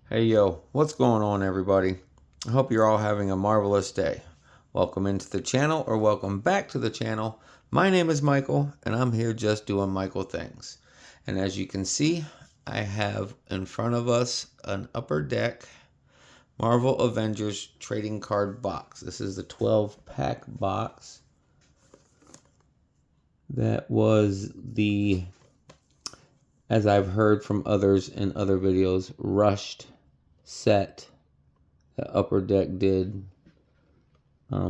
Hey yo, what's going on everybody? I hope you're all having a marvelous day. Welcome into the channel or welcome back to the channel. My name is Michael and I'm here just doing Michael things. And as you can see, I have in front of us an Upper Deck Marvel Avengers trading card box. This is the 12-pack box. That was the, as I've heard from others in other videos, rushed set that Upper Deck did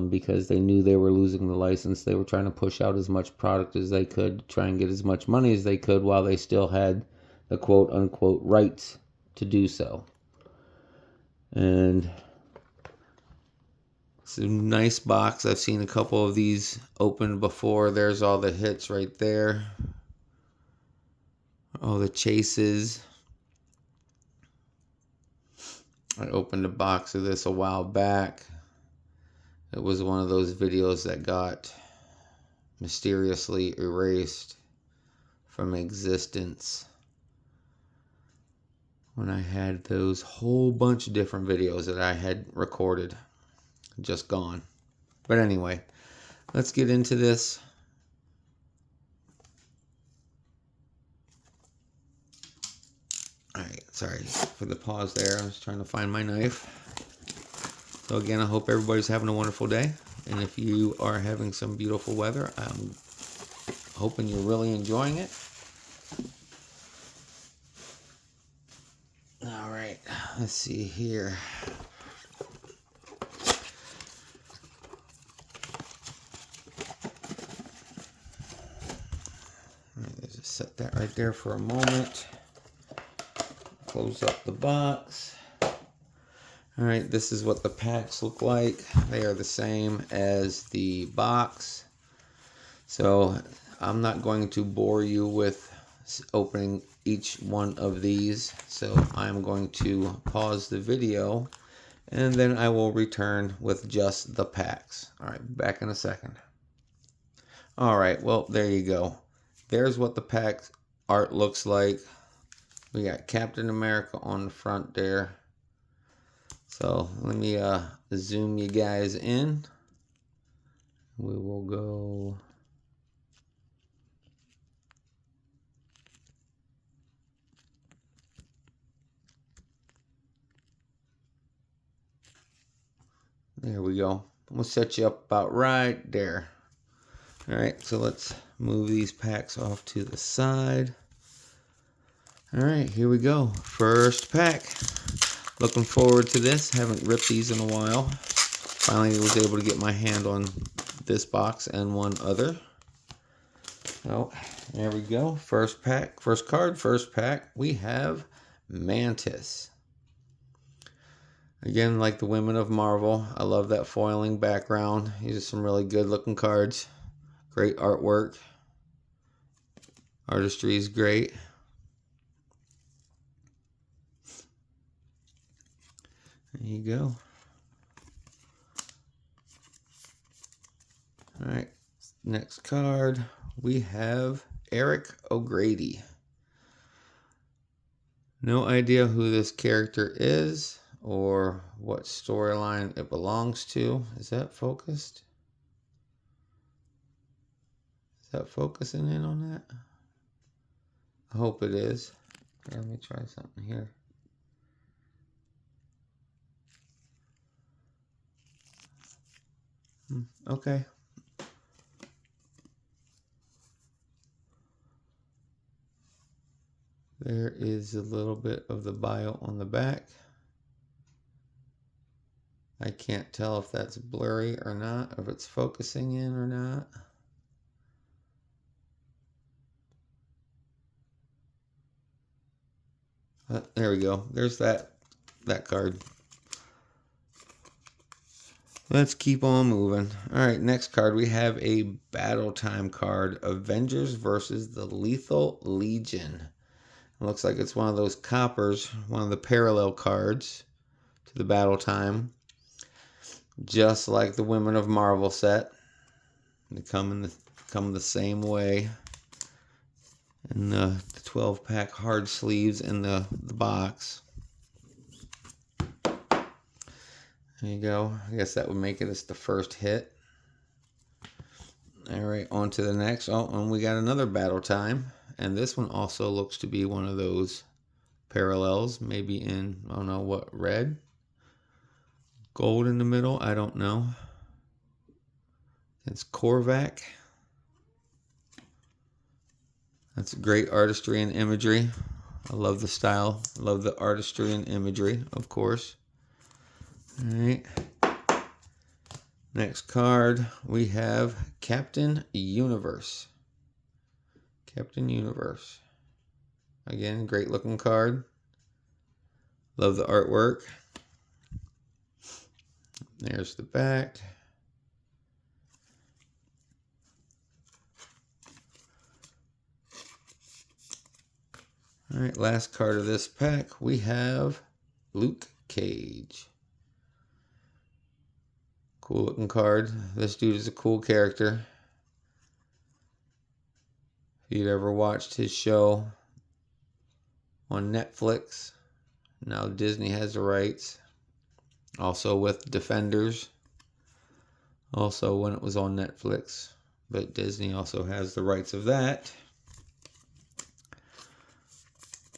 because they knew they were losing the license. They were trying to push out as much product as they could, try and get as much money as they could while they still had the quote-unquote rights to do so. And it's a nice box. I've seen a couple of these opened before. There's all the hits right there. All the chases. I opened a box of this a while back. It was one of those videos that got mysteriously erased from existence when I had those whole bunch of different videos that I had recorded just gone. But anyway, let's get into this. Alright, sorry for the pause there. I was trying to find my knife. So again, I hope everybody's having a wonderful day. And if you are having some beautiful weather, I'm hoping you're really enjoying it. Alright, let's see here. Just set that right there for a moment. Close up the box. Alright, this is what the packs look like. They are the same as the box. So I'm not going to bore you with opening each one of these. So I'm going to pause the video and then I will return with just the packs. Alright, back in a second. Alright, well, there you go. There's what the pack art looks like. We got Captain America on the front there. So let me zoom you guys in. We will go. There we go. We'll set you up about right there. All right, so let's move these packs off to the side. All right, here we go. First pack. Looking forward to this. Haven't ripped these in a while. Finally was able to get my hand on this box and one other. Oh, there we go. First pack, first card, first pack. We have Mantis. Again, like the Women of Marvel, I love that foiling background. These are some really good looking cards. Great artwork. Artistry is great. There you go. All right, next card. We have Eric O'Grady. No idea who this character is or what storyline it belongs to. Is that focused? Is that focusing in on that? I hope it is. Okay, let me try something here. Okay. There is a little bit of the bio on the back. I can't tell if that's blurry or not, if it's focusing in or not. There we go. There's that card. Let's keep on moving. All right, next card. We have a Battle Time card. Avengers versus the Lethal Legion. It looks like it's one of those coppers, one of the parallel cards to the Battle Time. Just like the Women of Marvel set. They come the same way. And the 12-pack hard sleeves in the box. There you go. I guess that would make it as the first hit. All right, on to the next. Oh, and we got another Battle Time. And this one also looks to be one of those parallels. Maybe in, I don't know what, red? Gold in the middle? I don't know. It's Korvac. That's great artistry and imagery. I love the style. I love the artistry and imagery, of course. All right. Next card, we have Captain Universe. Captain Universe. Again, great looking card. Love the artwork. There's the back. All right, last card of this pack, we have Luke Cage. Cool looking card. This dude is a cool character. If you'd ever watched his show on Netflix, now Disney has the rights. Also with Defenders. Also when it was on Netflix. But Disney also has the rights of that.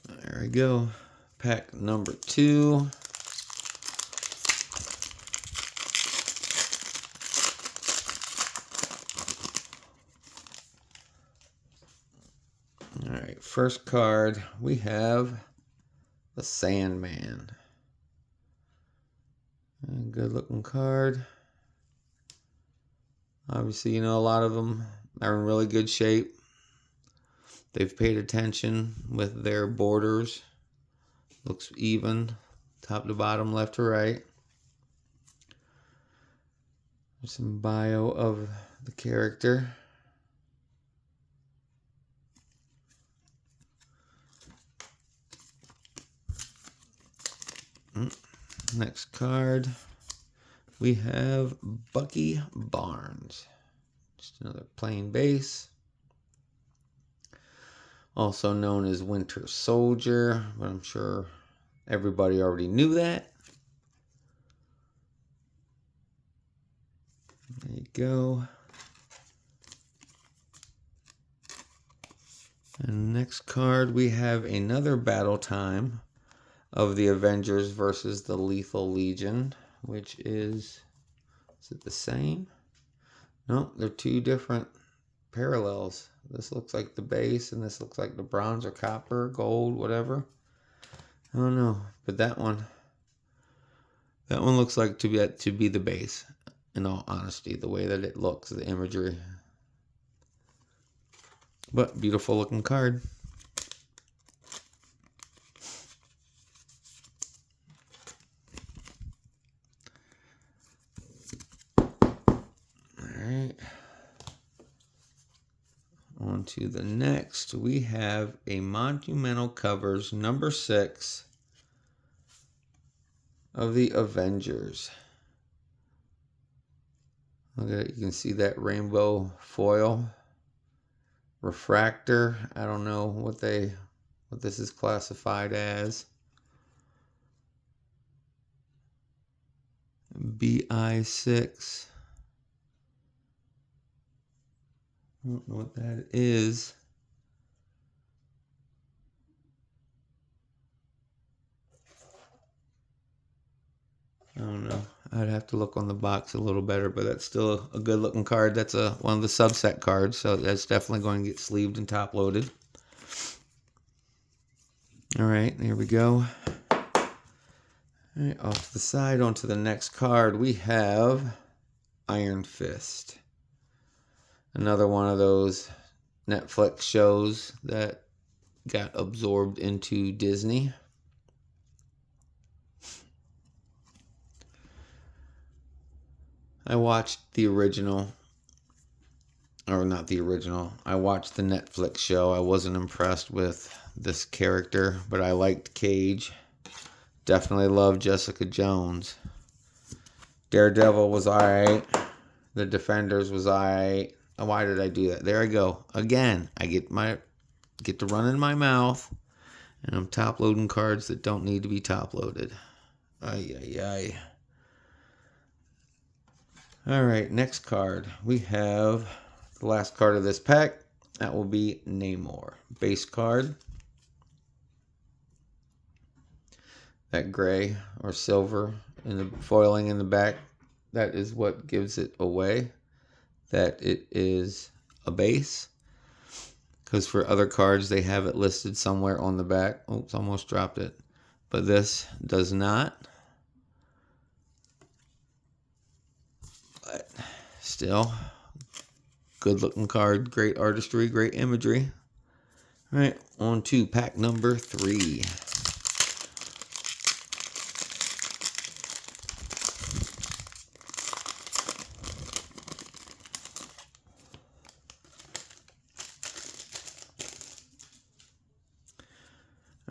There we go. Pack number 2. Alright, first card, we have the Sandman. Good looking card. Obviously, you know, a lot of them are in really good shape. They've paid attention with their borders. Looks even, top to bottom, left to right. There's some bio of the character. Next card, we have Bucky Barnes. Just another plain base. Also known as Winter Soldier, but I'm sure everybody already knew that. There you go. And next card, we have another Battle Time of the Avengers versus the Lethal Legion, which is it the same? No, they're two different parallels. This looks like the base, and this looks like the bronze or copper, gold, whatever. I don't know, but that one looks like to be the base. In all honesty, the way that it looks, the imagery. But beautiful looking card. Alright. On to the next. We have a Monumental Covers number 6 of the Avengers. Look at it. You can see that rainbow foil. Refractor. I don't know what this is classified as. BI6. I don't know what that is. I don't know. I'd have to look on the box a little better, but that's still a good looking card. That's one of the subset cards, so that's definitely going to get sleeved and top loaded. All right, here we go. All right, off to the side, onto the next card, we have Iron Fist. Another one of those Netflix shows that got absorbed into Disney. I watched the original, or not the original. I watched the Netflix show. I wasn't impressed with this character, but I liked Cage. Definitely loved Jessica Jones. Daredevil was alright. The Defenders was alright. Why did I do that? There I go. Again, I get to run in my mouth, and I'm top loading cards that don't need to be top loaded. Ay, ay, ay. All right, next card. We have the last card of this pack. That will be Namor. Base card. That gray or silver in the foiling in the back, that is what gives it away that it is a base. Because for other cards, they have it listed somewhere on the back. Oops, almost dropped it. But this does not. But still, good looking card, great artistry, great imagery. All right, on to pack number 3.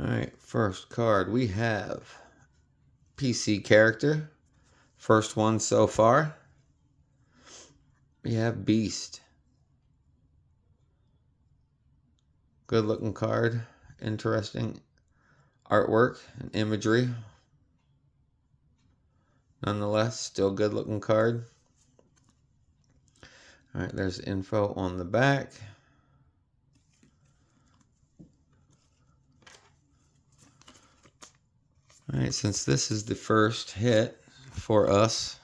All right, first card we have PC character. First one so far. We have Beast. Good looking card. Interesting artwork and imagery. Nonetheless, still good looking card. All right, there's info on the back. All right, since this is the first hit for us,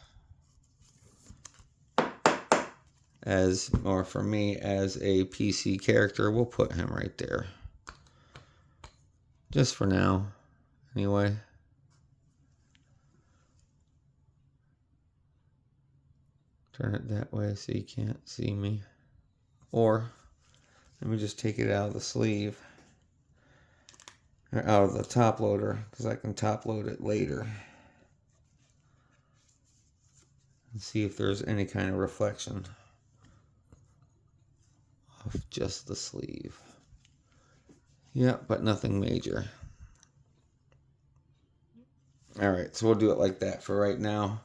or for me as a PC character, we'll put him right there. Just for now, anyway. Turn it that way so you can't see me. Or, let me just take it out of the sleeve. Or out of the top loader, because I can top load it later. And see if there's any kind of reflection of just the sleeve. Yeah, but nothing major. Alright, so we'll do it like that for right now.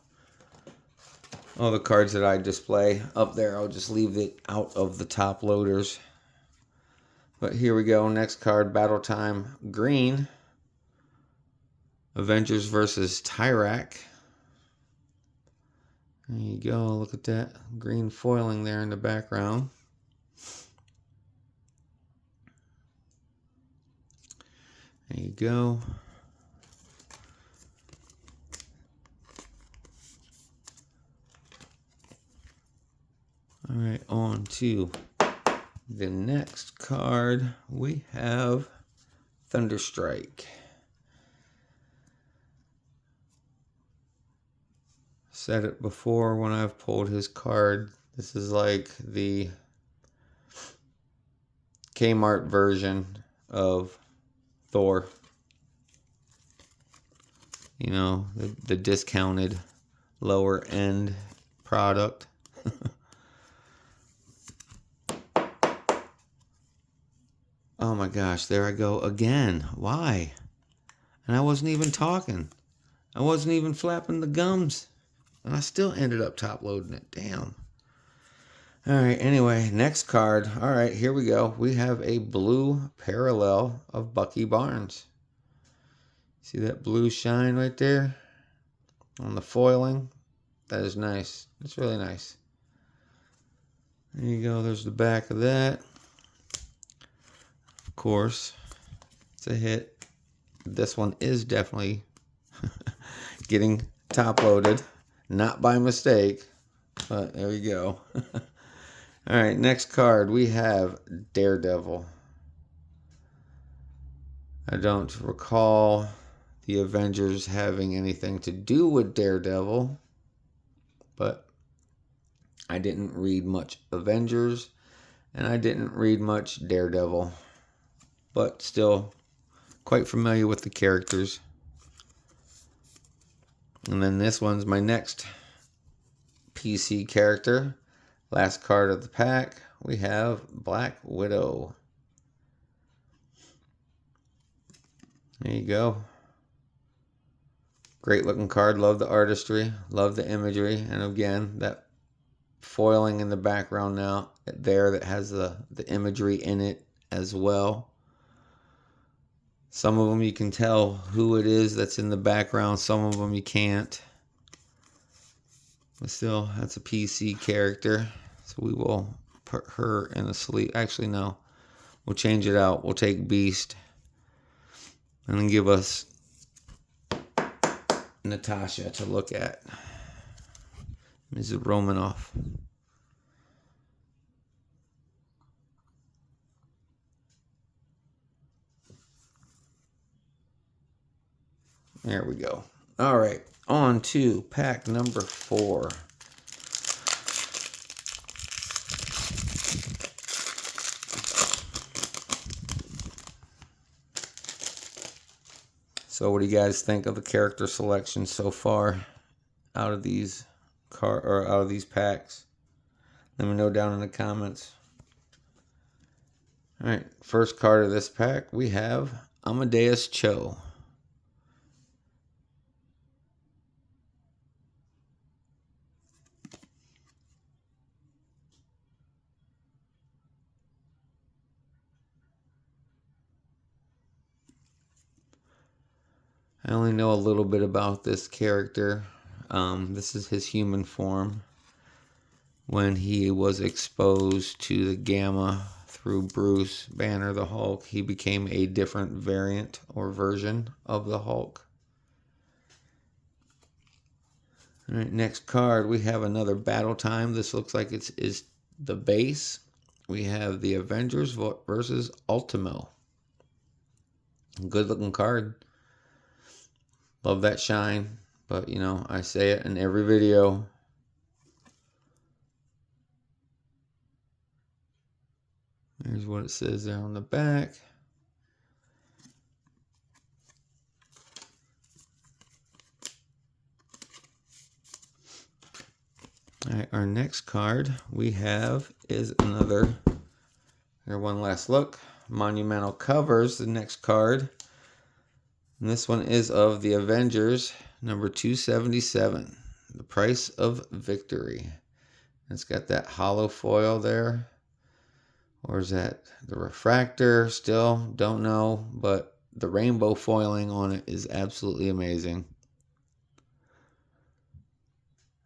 All the cards that I display up there, I'll just leave it out of the top loaders. But here we go. Next card, Battle Time Green. Avengers versus Tyrak. There you go. Look at that green foiling there in the background. There you go. All right, on to the next card. We have Thunderstrike. Said it before when I've pulled his card. This is like the Kmart version of Thor. You know, the discounted lower end product. Oh my gosh, there I go again. Why? And I wasn't even talking. I wasn't even flapping the gums. And I still ended up top loading it. Damn. Alright, anyway, next card. Alright, here we go. We have a blue parallel of Bucky Barnes. See that blue shine right there? On the foiling? That is nice. It's really nice. There you go. There's the back of that. Of course, it's a hit. This one is definitely getting top loaded. Not by mistake, but there we go. All right, next card. We have Daredevil. I don't recall the Avengers having anything to do with Daredevil, but I didn't read much Avengers, and I didn't read much Daredevil, but still quite familiar with the characters. And then this one's my next PC character. Last card of the pack, we have Black Widow. There you go. Great looking card. Love the artistry. Love the imagery. And again, that foiling in the background now there that has the imagery in it as well. Some of them you can tell who it is that's in the background. Some of them you can't. But still, that's a PC character. So we will put her in the sleeve. Actually, no. We'll change it out. We'll take Beast. And then give us Natasha to look at. Mrs. Romanoff. There we go. All right, on to pack number 4. So what do you guys think of the character selection so far out of these packs? Let me know down in the comments. All right, first card of this pack, we have Amadeus Cho. I only know a little bit about this character. This is his human form. When he was exposed to the gamma through Bruce Banner the Hulk, he became a different variant or version of the Hulk. All right, next card, we have another Battle Time. This looks like it is the base. We have the Avengers versus Ultimo. Good looking card. Love that shine, but you know, I say it in every video. Here's what it says there on the back. All right, our next card we have is another, here, one last look. Monumental Covers, the next card. And this one is of the Avengers, number 277, The Price of Victory. It's got that hollow foil there. Or is that the refractor? Still don't know, but the rainbow foiling on it is absolutely amazing.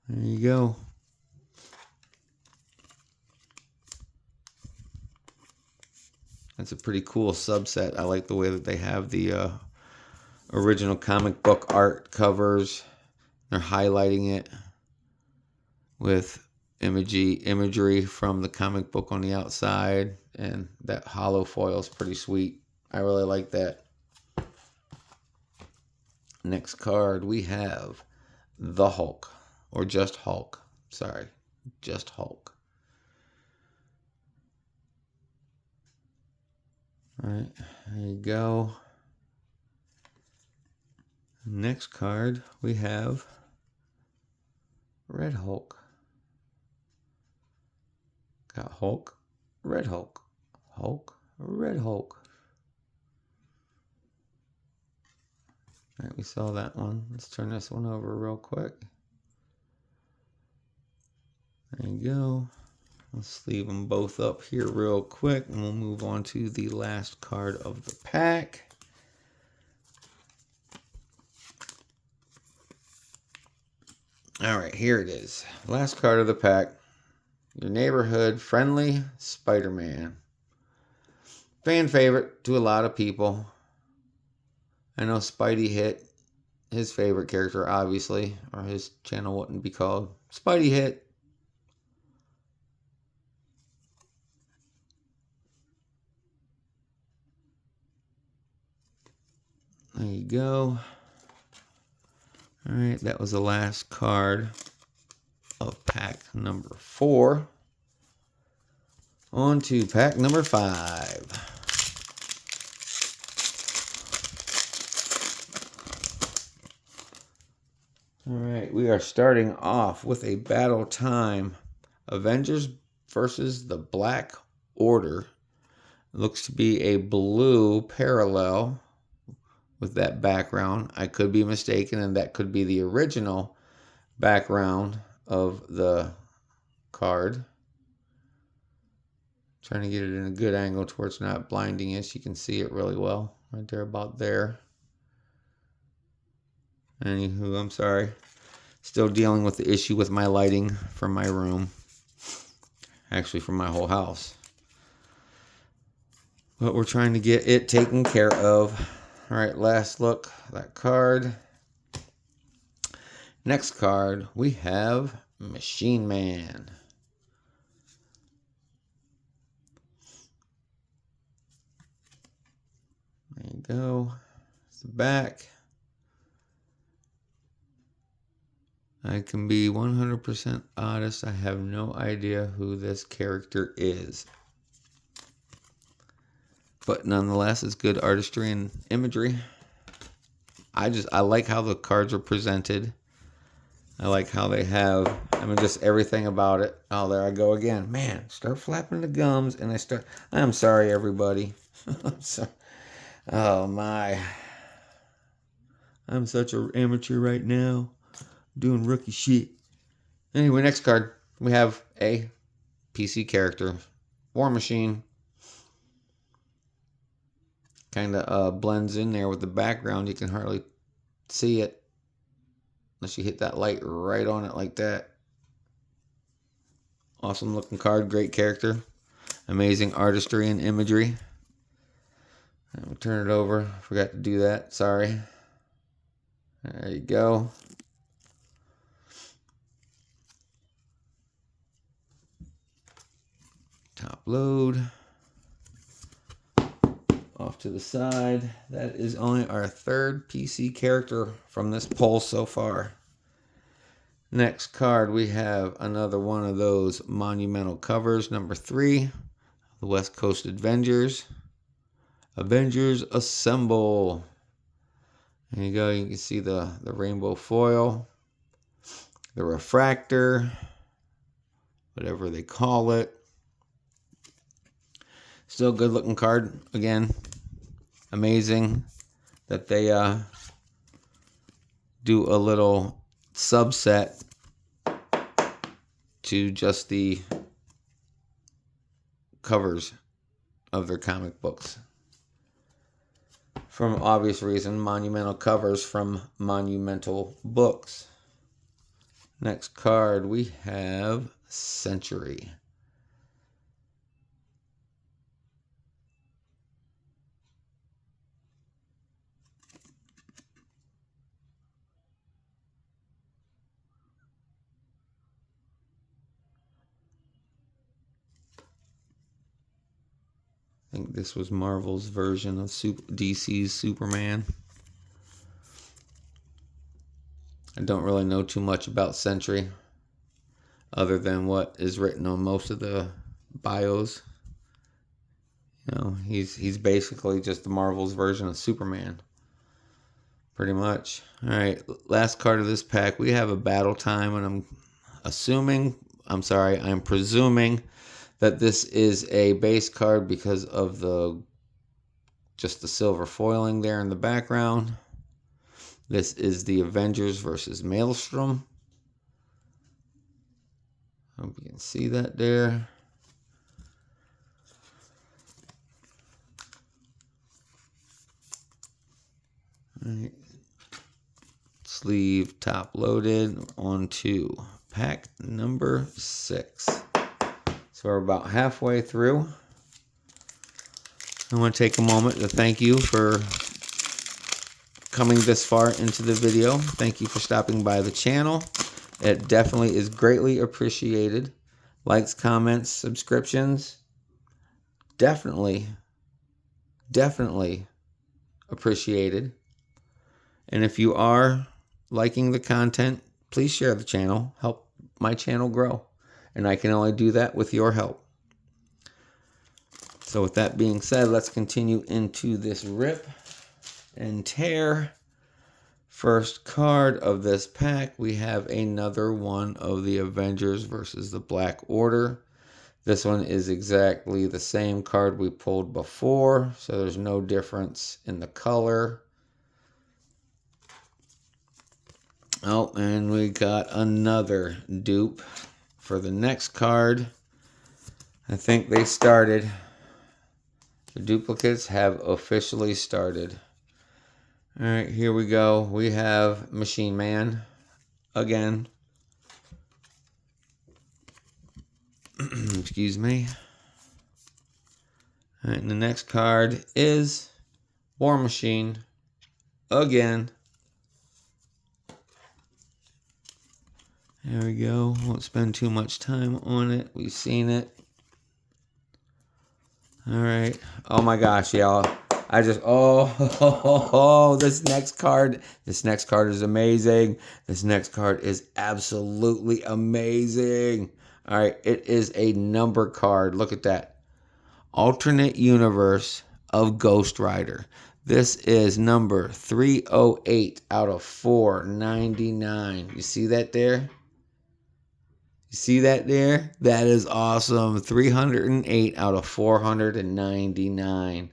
There you go. That's a pretty cool subset. I like the way that they have the original comic book art covers. They're highlighting it with imagery from the comic book on the outside, and that hollow foil is pretty sweet. I really like that. Next card we have the Hulk, or just Hulk. Sorry, just Hulk. All right, there you go. Next card we have Red Hulk. Got Hulk, Red Hulk, Hulk, Red Hulk. All right, we saw that one. Let's turn this one over real quick. There you go. Let's leave them both up here real quick, and we'll move on to the last card of the pack. All right, here it is. Last card of the pack. Your neighborhood friendly Spider-Man. Fan favorite to a lot of people. I know Spidey hit his favorite character, obviously, or his channel wouldn't be called Spidey Hit. There you go. All right, that was the last card of pack number 4. On to pack number 5. All right, we are starting off with a Battle Time Avengers versus the Black Order. Looks to be a blue parallel with that background. I could be mistaken, and that could be the original background of the card. Trying to get it in a good angle to where it's not blinding us. You can see it really well right there, about there. Anywho, I'm sorry. Still dealing with the issue with my lighting from my room. Actually, from my whole house. But we're trying to get it taken care of. All right, last look. That card. Next card, we have Machine Man. There you go. It's the back. I can be 100% honest. I have no idea who this character is. But nonetheless, it's good artistry and imagery. I like how the cards are presented. I like how they have, just everything about it. Oh, there I go again. Man, start flapping the gums and I'm sorry, everybody. I'm sorry. Oh, my. I'm such an amateur right now. Doing rookie shit. Anyway, next card. We have a PC character. War Machine. Kind of blends in there with the background. You can hardly see it unless you hit that light right on it like that. Awesome looking card. Great character. Amazing artistry and imagery. I'll turn it over. Forgot to do that. Sorry. There you go. Top load. Off to the side. That is only our third PC character from this poll so far. Next card, we have another one of those monumental covers. Number 3, the West Coast Avengers. Avengers Assemble. There you go. You can see the rainbow foil. The refractor. Whatever they call it. Still good looking card. Again, amazing that they do a little subset to just the covers of their comic books. From obvious reason, monumental covers from monumental books. Next card, we have Century. I think this was Marvel's version of DC's Superman. I don't really know too much about Sentry other than what is written on most of the bios. You know, he's basically just the Marvel's version of Superman. Pretty much. All right, last card of this pack. We have a Battle Time, and I'm presuming that this is a base card because of just the silver foiling there in the background. This is the Avengers versus Maelstrom. Hope you can see that there. All right. Sleeve top loaded onto pack number 6. So we're about halfway through. I want to take a moment to thank you for coming this far into the video. Thank you for stopping by the channel. It definitely is greatly appreciated. Likes, comments, subscriptions. Definitely appreciated. And if you are liking the content, please share the channel. Help my channel grow. And I can only do that with your help. So with that being said, let's continue into this rip and tear. First card of this pack, we have another one of the Avengers versus the Black Order. This one is exactly the same card we pulled before, so there's no difference in the color. Oh, and we got another dupe for the next card. I think they started. The duplicates have officially started. All right, here we go. We have Machine Man. again. Excuse me. All right, and the next card is War Machine again. There we go. Won't spend too much time on it. We've seen it. All right. Oh my gosh, y'all. This next card is amazing. This next card is absolutely amazing. All right, it is a number card. Look at that. Alternate universe of Ghost Rider. This is number 308 out of 499. You see that there? You see that there? That is awesome. 308 out of 499.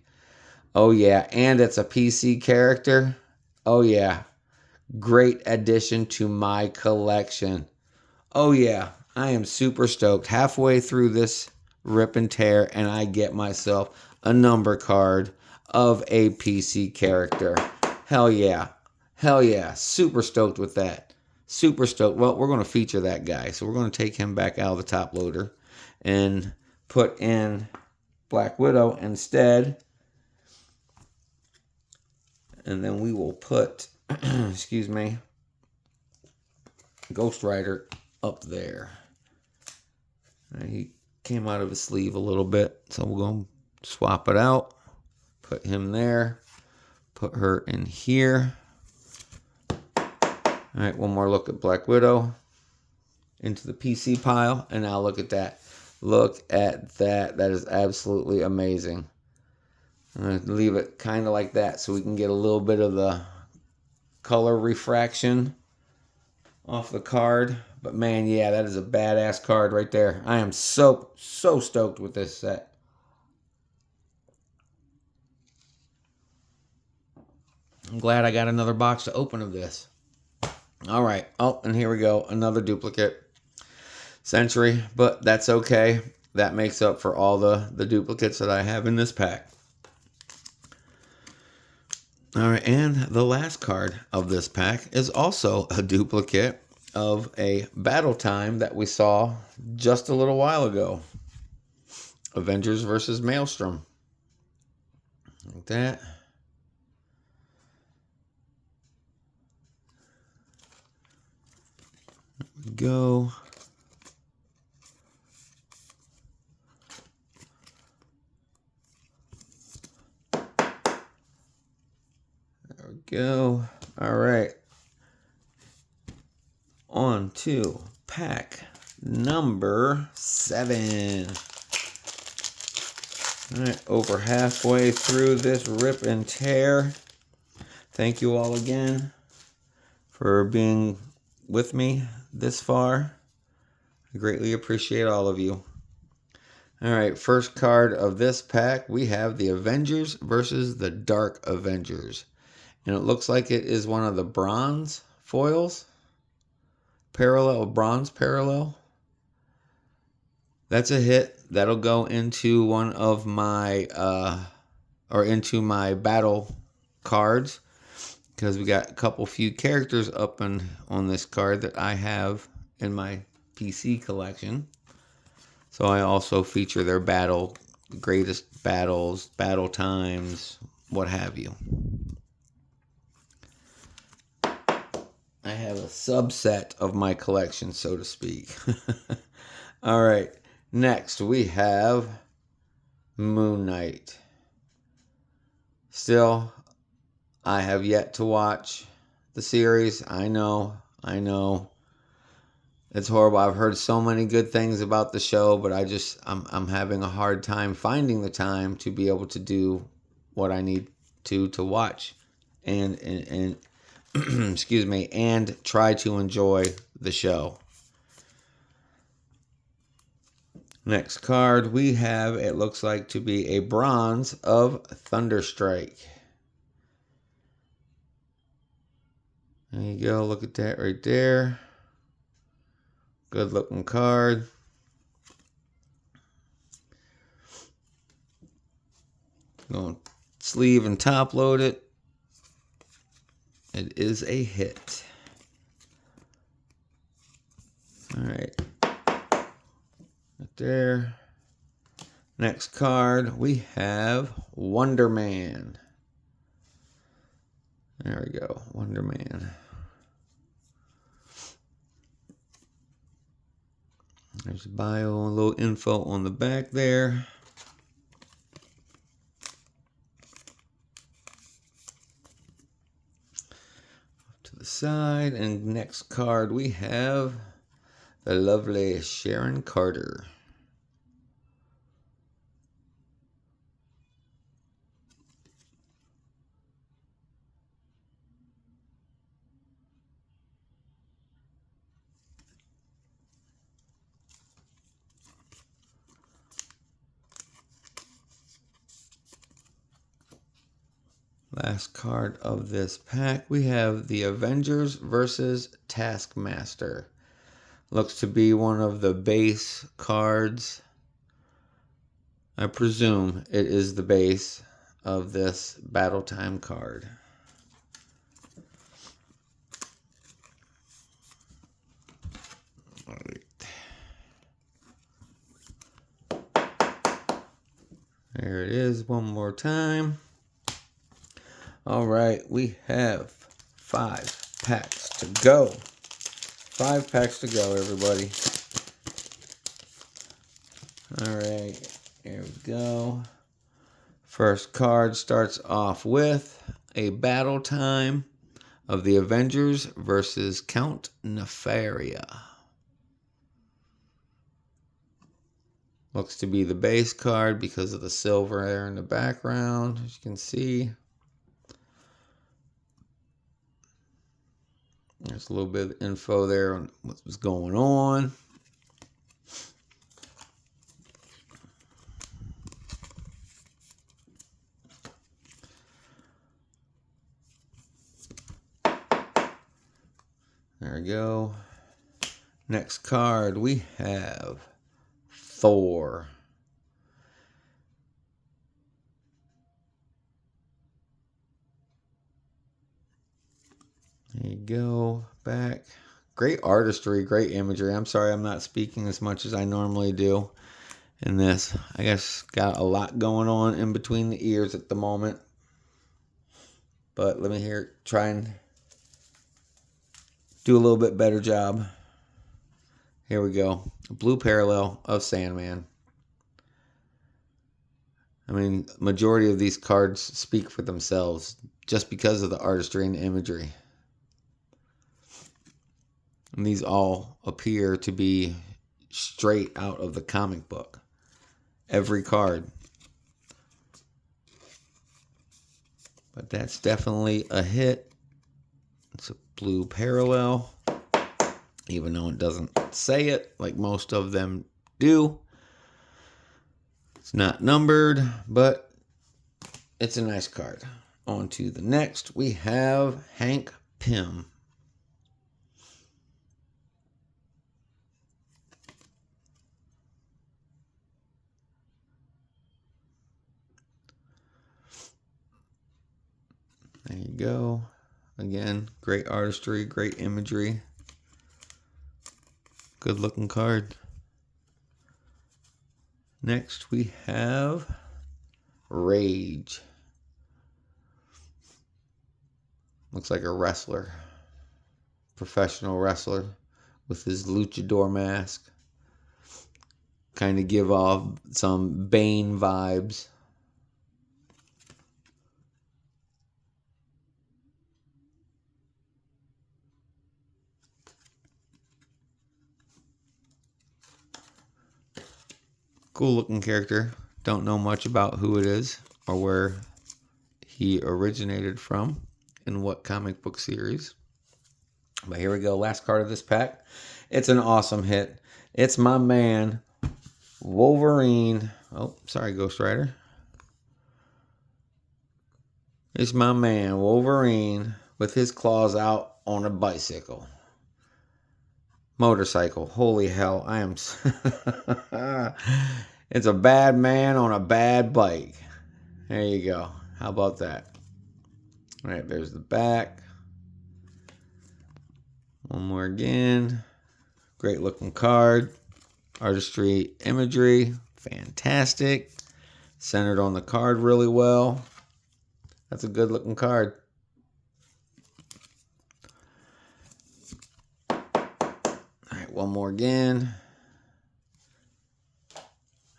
Oh, yeah. And it's a PC character. Oh, yeah. Great addition to my collection. Oh, yeah. I am super stoked. Halfway through this rip and tear, and I get myself a number card of a PC character. Hell yeah. Hell yeah. Super stoked with that. Super stoked. Well, we're going to feature that guy. So we're going to take him back out of the top loader and put in Black Widow instead. And then we will put, excuse me, Ghost Rider up there. He came out of his sleeve a little bit. So we're going to swap it out. Put him there. Put her in here. All right, one more look at Black Widow into the PC pile, and now look at that. Look at that. That is absolutely amazing. I'm going to leave it kind of like that so we can get a little bit of the color refraction off the card. But man, yeah, that is a badass card right there. I am so stoked with this set. I'm glad I got another box to open of this. All right. Oh, and here we go. Another duplicate. Century, but that's okay. That makes up for all the duplicates that I have in this pack. All right, and the last card of this pack is also a duplicate of a Battle Time that we saw just a little while ago. Avengers versus Maelstrom. Like that. There we go. There we go. All right. On to pack number 7. All right, over halfway through this rip and tear. Thank you all again for being with me this far. I greatly appreciate all of you. All right, first card of this pack, we have the Avengers versus the Dark Avengers. And it looks like it is one of the bronze foils. Bronze parallel. That's a hit. That'll go into one of my, into my battle cards. Because we got a couple few characters up on this card that I have in my PC collection. So I also feature their greatest battles, battle times, what have you. I have a subset of my collection, so to speak. All right. Next, we have Moon Knight. Still, I have yet to watch the series. I know. It's horrible. I've heard so many good things about the show, but I'm having a hard time finding the time to be able to do what I need to watch and excuse me, and try to enjoy the show. Next card we have, it looks like to be a bronze of Thunderstrike. There you go. Look at that right there. Good looking card. Going to sleeve and top load it. It is a hit. right. Right there. Next card, we have Wonder Man. There we go, Wonder Man. There's a bio, a little info on the back there. To the side, and next card we have the lovely Sharon Carter. Last card of this pack, we have the Avengers versus Taskmaster. Looks to be one of the base cards. I presume it is the base of this Battle Time card. All right. There it is one more time. All right, we have 5 packs to go. 5 packs to go, everybody. All right, here we go. First card starts off with a battle time of the Avengers versus Count Nefaria. Looks to be the base card because of the silver there in the background, as you can see. There's a little bit of info there on what was going on. There we go. Next card, we have Thor. There you go. Back. Great artistry, great imagery. I'm sorry I'm not speaking as much as I normally do in this. I guess got a lot going on in between the ears at the moment. But let me try and do a little bit better job. Here we go. Blue parallel of Sandman. I mean, majority of these cards speak for themselves just because of the artistry and the imagery. And these all appear to be straight out of the comic book. Every card. But that's definitely a hit. It's a blue parallel. Even though it doesn't say it like most of them do. It's not numbered, but it's a nice card. On to the next. We have Hank Pym. There you go. Again, great artistry, great imagery. Good looking card. Next we have Rage. Looks like a wrestler. Professional wrestler with his luchador mask. Kind of give off some Bane vibes. Cool looking character. Don't know much about who it is or where he originated from in what comic book series. But here we go. Last card of this pack. It's an awesome hit. It's my man, Wolverine. Oh, sorry, Ghost Rider. It's my man, Wolverine, with his claws out on a bicycle. Motorcycle. Holy hell, I am... It's a bad man on a bad bike. There you go. How about that? All right, there's the back. One more again. Great looking card. Artistry, imagery, fantastic. Centered on the card really well. That's a good looking card. Alright, one more again.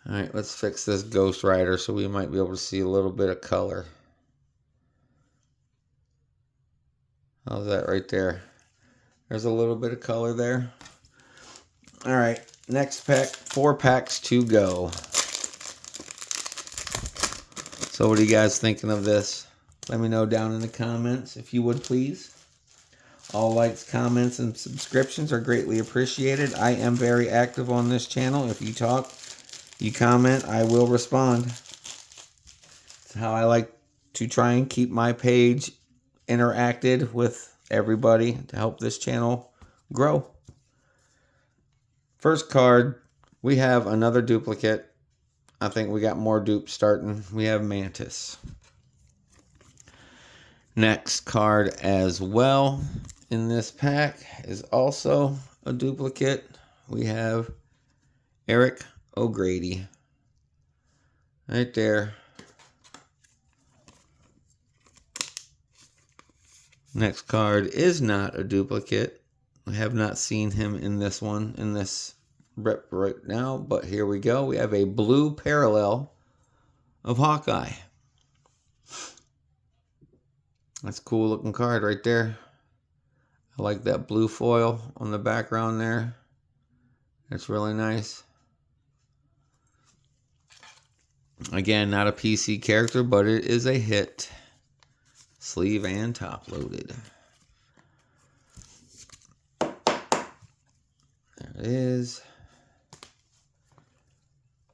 Alright, let's fix this Ghost Rider so we might be able to see a little bit of color. How's that right there? There's a little bit of color there. Alright, next pack, 4 packs to go. So what are you guys thinking of this? Let me know down in the comments if you would please. All likes, comments, and subscriptions are greatly appreciated. I am very active on this channel. If you talk, you comment, I will respond. It's how I like to try and keep my page interacted with everybody to help this channel grow. First card, we have another duplicate. I think we got more dupes starting. We have Mantis. Next card as well in this pack is also a duplicate. We have Eric O'Grady. Right there. Next card is not a duplicate. I have not seen him in this one, in this rep right now, but here we go. We have a blue parallel of Hawkeye. That's a cool looking card right there. I like that blue foil on the background there. It's really nice. Again, not a PC character, but it is a hit. Sleeve and top loaded. There it is.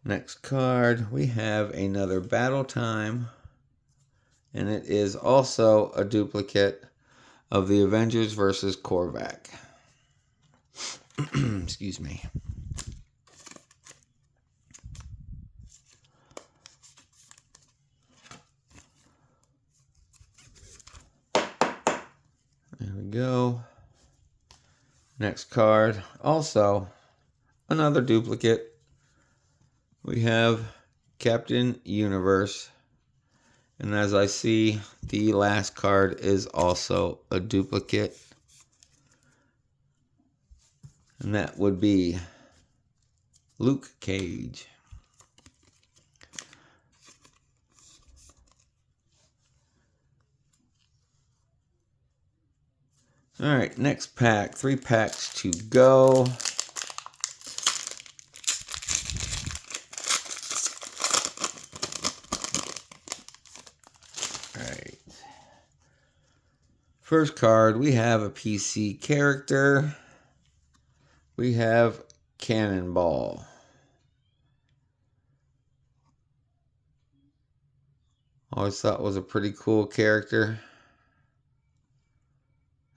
Next card, we have another Battle Time. And it is also a duplicate of the Avengers versus Korvac. Excuse me. There we go. Next card, also another duplicate. We have Captain Universe. And as I see, the last card is also a duplicate. And that would be Luke Cage. Alright, next pack. 3 packs to go. Alright. First card, we have a PC character. We have Cannonball. Always thought was a pretty cool character.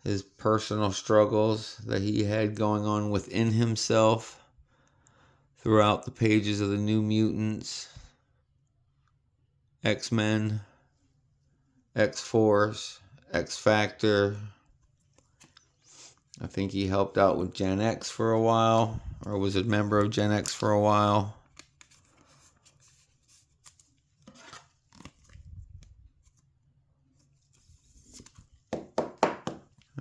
His personal struggles that he had going on within himself throughout the pages of the New Mutants, X-Men, X-Force, X-Factor. I think he helped out with Gen X for a while, or was a member of Gen X for a while.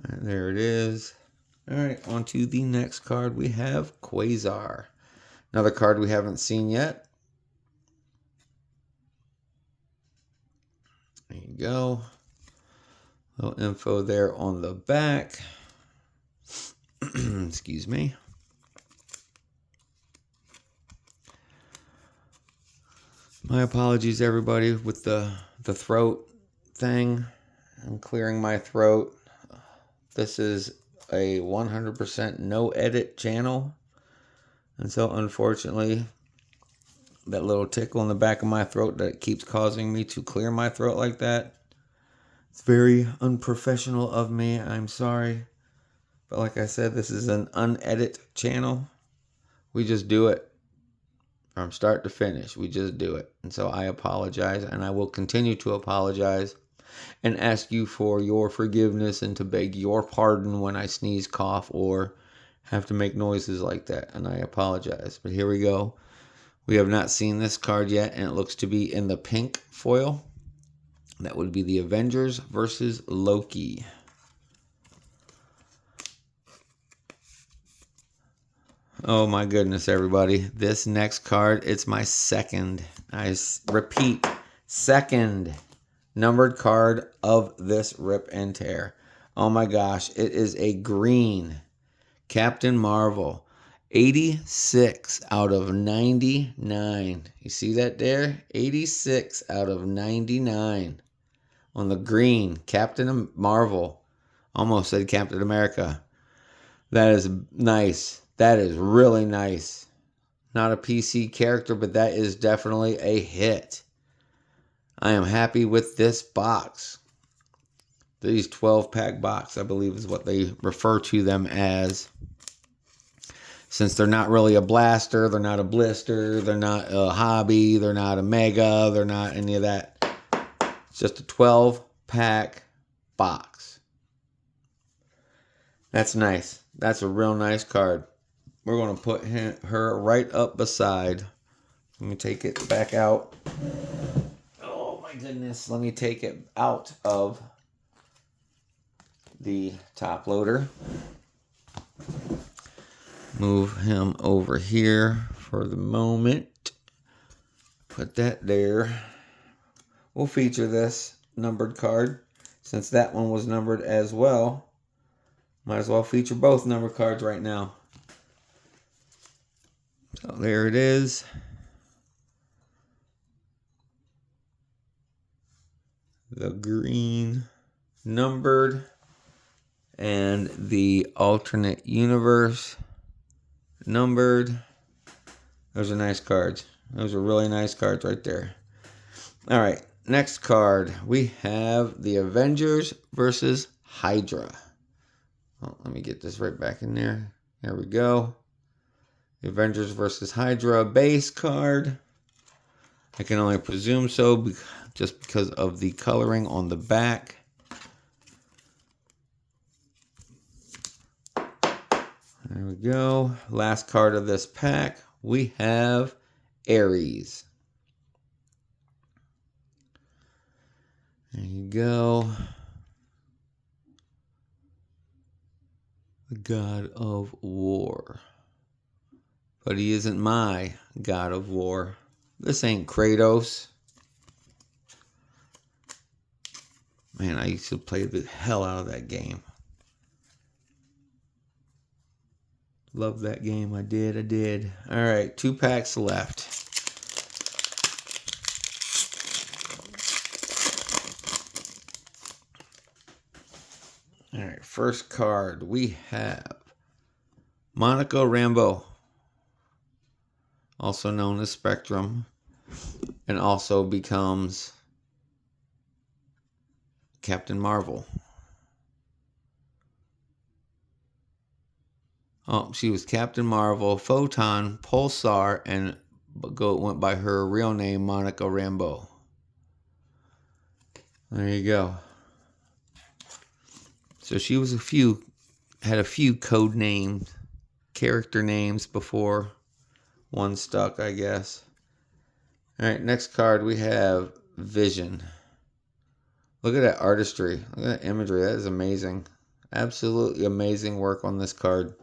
And there it is. Alright, on to the next card. We have Quasar. Another card we haven't seen yet. There you go. Little info there on the back. Excuse me. My apologies, everybody, with the throat thing. I'm clearing my throat. This is a 100% no edit channel. And so, unfortunately, that little tickle in the back of my throat that keeps causing me to clear my throat like that. It's very unprofessional of me. I'm sorry. But like I said, this is an unedited channel. We just do it from start to finish. We just do it. And so I apologize, and I will continue to apologize and ask you for your forgiveness and to beg your pardon when I sneeze, cough, or have to make noises like that, and I apologize. But here we go. We have not seen this card yet, and it looks to be in the pink foil. That would be the Avengers versus Loki. Oh my goodness, everybody. This next card, it's my second, I repeat, second numbered card of this rip and tear. Oh my gosh, it is a green Captain Marvel. 86 out of 99. You see that there? 86 out of 99 on the green Captain Marvel. Almost said Captain America. That is nice. That is really nice. Not a PC character, but that is definitely a hit. I am happy with this box. These 12-pack box, I believe, is what they refer to them as. Since they're not really a blaster, they're not a blister, they're not a hobby, they're not a mega, they're not any of that. It's just a 12-pack box. That's nice. That's a real nice card. We're going to put her right up beside. Let me take it back out. Oh my goodness. Let me take it out of the top loader. Move him over here for the moment. Put that there. We'll feature this numbered card. Since that one was numbered as well, might as well feature both numbered cards right now. So there it is. The green numbered and the alternate universe numbered. Those are nice cards. Those are really nice cards right there. All right, next card. We have the Avengers versus Hydra. Well, let me get this right back in there. There we go. The Avengers versus Hydra base card. I can only presume so just because of the coloring on the back. There we go. Last card of this pack. We have Ares. There you go. The God of War. But he isn't my God of War. This ain't Kratos. Man, I used to play the hell out of that game. Love that game. I did. All right, 2 packs left. All right, first card we have Monica Rambeau, also known as Spectrum, and also becomes Captain Marvel. Oh, she was Captain Marvel, Photon, Pulsar, and went by her real name, Monica Rambeau. There you go. So she was had a few code names, character names before one stuck, I guess. All right, next card we have Vision. Look at that artistry. Look at that imagery. That is amazing. Absolutely amazing work on this card.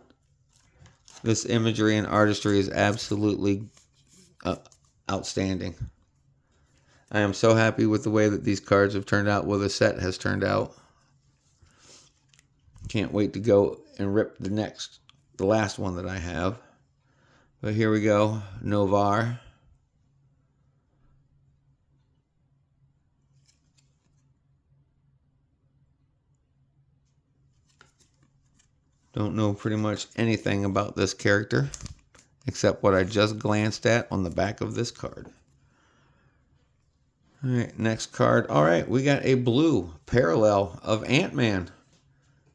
This imagery and artistry is absolutely outstanding. I am so happy with the way that these cards have turned out, well, the set has turned out. Can't wait to go and rip the last one that I have. But here we go. Novar. Don't know pretty much anything about this character except what I just glanced at on the back of this card. All right, next card. All right, we got a blue parallel of Ant-Man.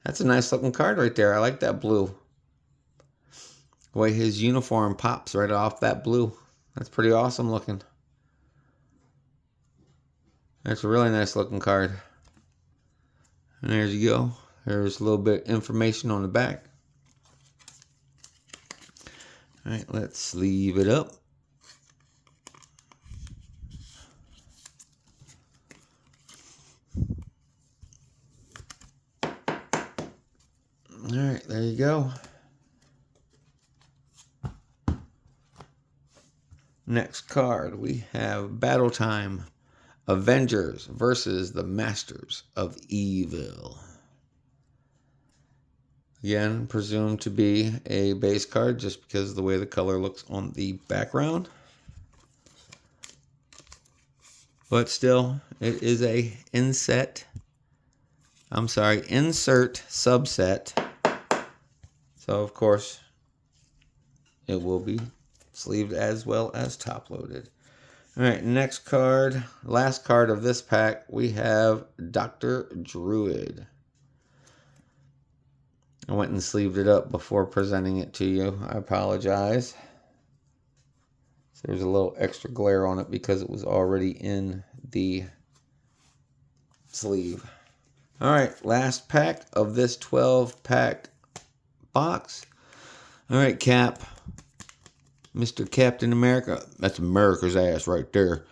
That's a nice looking card right there. I like that blue. The way his uniform pops right off that blue. That's pretty awesome looking. That's a really nice looking card. And there you go. There's a little bit of information on the back. Alright, let's sleeve it up. Alright, there you go. Next card, we have Battle Time. Avengers versus the Masters of Evil. Again, presumed to be a base card just because of the way the color looks on the background. But still, it is a insert subset. So, of course, it will be sleeved as well as top loaded. Alright, next card, last card of this pack, we have Dr. Druid. I went and sleeved it up before presenting it to you. I apologize. So there's a little extra glare on it because it was already in the sleeve. Alright, last pack of this 12-pack box. Alright, Cap. Mr. Captain America. That's America's ass right there.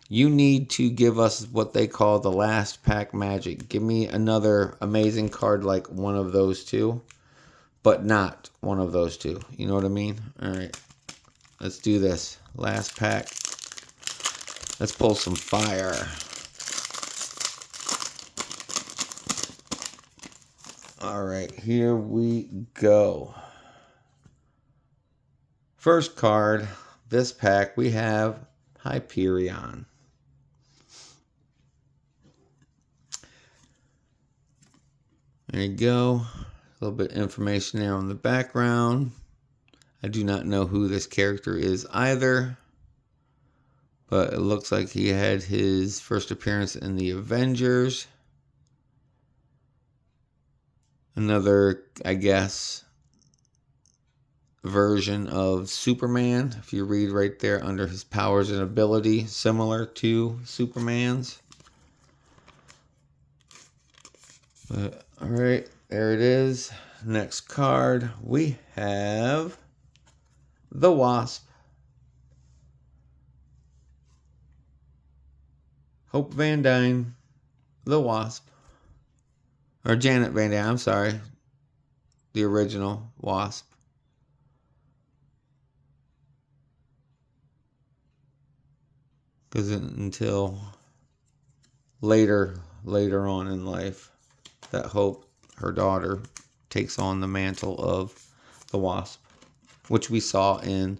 You need to give us what they call the last pack magic. Give me another amazing card like one of those two, but not one of those two. You know what I mean? Alright, let's do this. Last pack. Let's pull some fire. Alright, here we go. First card, this pack, we have Hyperion. There you go. A little bit of information there on the background. I do not know who this character is either, but it looks like he had his first appearance in the Avengers. Another, I guess, version of Superman. If you read right there under his powers and ability, similar to Superman's. But, all right, there it is. Next card, we have the Wasp. Hope Van Dyne, the Wasp. Or Janet Van Dyne, I'm sorry. The original Wasp. Because until later on in life, that Hope, her daughter, takes on the mantle of the Wasp, which we saw in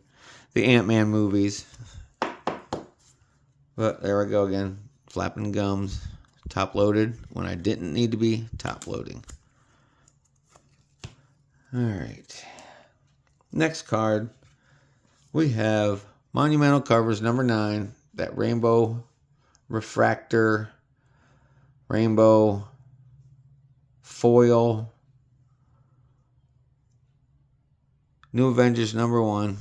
the Ant-Man movies. But there we go again, flapping gums, top loaded when I didn't need to be top loading. Alright, next card, we have Monumental Covers number 9, that Rainbow Refractor, Rainbow Foil, New Avengers number 1,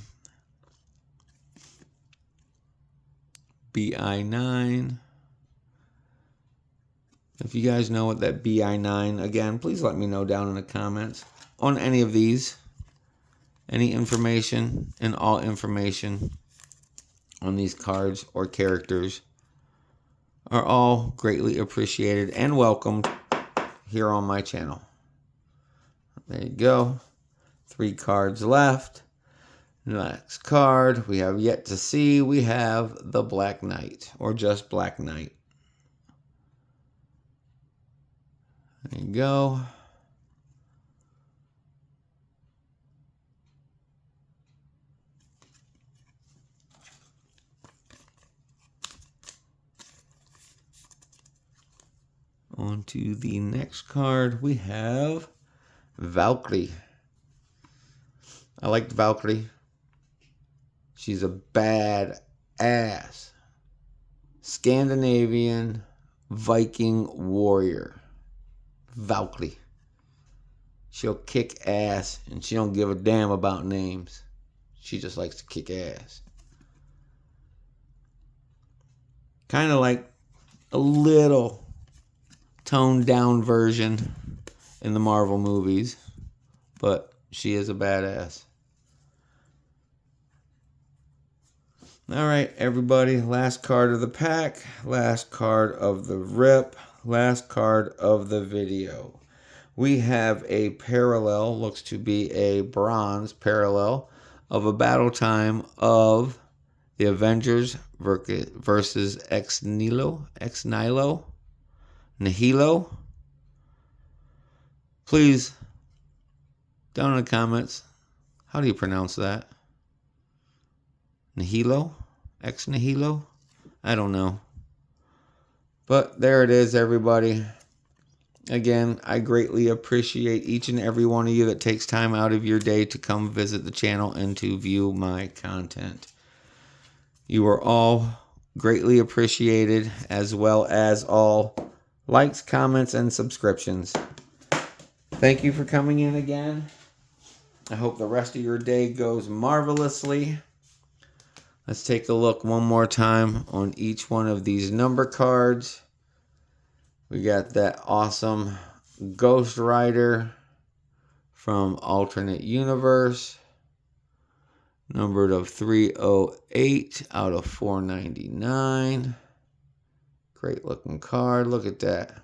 BI9. If you guys know what that BI9, again, please let me know down in the comments on any of these. Any information and all information on these cards or characters are all greatly appreciated and welcomed here on my channel. There you go. 3 cards left. Next card we have yet to see. We have the Black Knight, or just Black Knight. There you go. On to the next card, we have Valkyrie. I liked Valkyrie. She's a bad ass Scandinavian Viking warrior. Valkyrie. She'll kick ass and she don't give a damn about names. She just likes to kick ass. Kind of like a little toned down version in the Marvel movies, but she is a badass. All right, everybody. Last card of the pack. Last card of the rip. Last card of the video. We have a parallel, looks to be a bronze parallel of a battle time of the Avengers versus Nihilo. Please, down in the comments, how do you pronounce that? Nihilo? Nihilo? I don't know. But there it is, everybody. Again, I greatly appreciate each and every one of you that takes time out of your day to come visit the channel and to view my content. You are all greatly appreciated, as well as all likes, comments, and subscriptions. Thank you for coming in again. I hope the rest of your day goes marvelously. Let's take a look one more time on each one of these number cards. We got that awesome Ghost Rider from Alternate Universe, numbered of 308 out of 499. Great looking card. Look at that.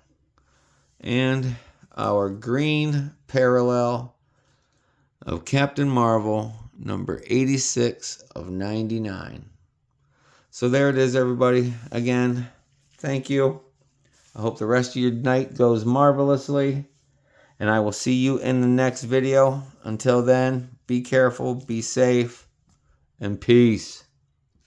And our green parallel of Captain Marvel, number 86 of 99. So there it is, everybody. Again, thank you. I hope the rest of your night goes marvelously. And I will see you in the next video. Until then, be careful, be safe, and peace.